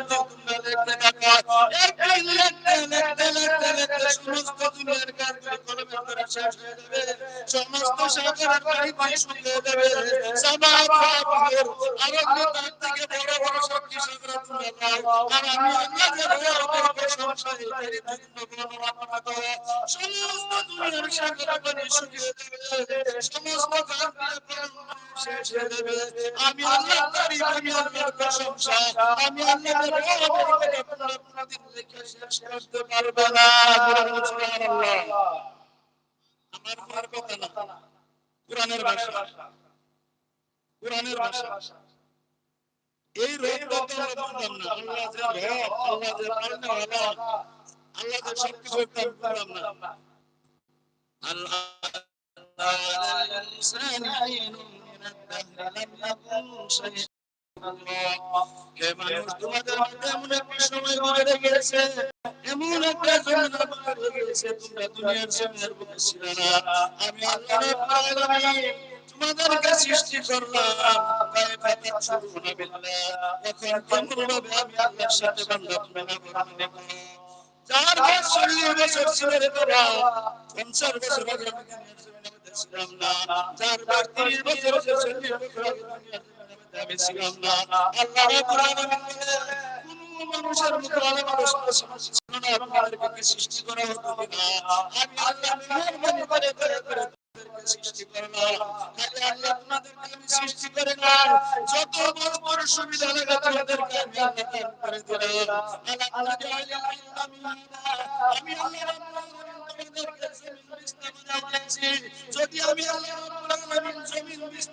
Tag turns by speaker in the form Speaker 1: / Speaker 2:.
Speaker 1: যদি তোমরা লিখতে থাকো একদিন লিখতে সমস্ত দুনিয়ার কাজগুলি কলমের দ্বারা শেষ হয়ে যাবে, সমস্ত সাগরের পানি শুকিয়ে যাবে, সামাদ বাবুর আরণ্য তার থেকে বড় বড় শক্তি সাগর তোমরা নাও, আর আমি আল্লাহ যাদের প্রশংসা এটাই জন্য বর্ণনা করব। সমস্ত দুনিয়ার সাগরের পানি শুকিয়ে যাবে, সমস্ত গাছগুলো শেষ হয়ে যাবে, আমি আল্লাহর তারিফ, আমি আল্লাহর প্রশংসা, আমি আল্লাহর রহমতের কথা তোমরা কোনদিন লিখে শেষ করতে পারবে না। সুবহানাল্লাহ। আমার মুখের কথা না, কোরআনের ভাষা, কোরআনের ভাষা। এই রবটা তো আমরা বুঝলাম না, আল্লাহ যে রব, আল্লাহ যে পালনেওয়ালা, আল্লাহ যে সবকিছু করলাম না। আল্লাহ على الإنسان حين من الدهر لم يكن شيئا الله কে মানুষ তোমাদের মধ্যে এমন একটা সময় গুজরে গেছে, এমন একটা জমানা গুজরে গেছে তোমরা দুনিয়ার জমিনের বুকে ছিল না, আমি আল্লাহ রাব্বুল আলামিন তোমাদেরকে সৃষ্টি করলাম, কায়ফা তাশকুরুনা বিল্লাহ, এখন কেমন ভাবে আমি আল্লাহর সাথে বান্দা তুমি না করবে করো। 4 বছর 40 বছর ছিল রে বাবা, 50 বছর আগে আমি দুনিয়ার জমিনে ছিলাম না, 4 বার 30 বছর 40 বছর আগে দুনিয়ার জমিনে আমি ছিলাম না। আল্লাহ রাব্বুল আলামিন বলে কোন মানুষের মুখে আলাদা আলোচনা ছিল না, আপনাদেরকে সৃষ্টি করা হতো কিনা, আমি আল্লাহ মেহেরবানি করে তাদেরকে সৃষ্টি করলাম। খালি আল্লাহ আপনাদেরকে আমি সৃষ্টি করে না, যত বড় সুবিধা লাগে তোমাদেরকে আমি আল্লাহ দান করে দিলাম। আল্লাহ আমি আল্লাহ রাব্বুল আলামিন তোমাদেরকে জমিন বিস্তার বানাই দিয়েছি, যদি আমি আল্লাহ রাব্বুল আলামিন জমিন বিস্তার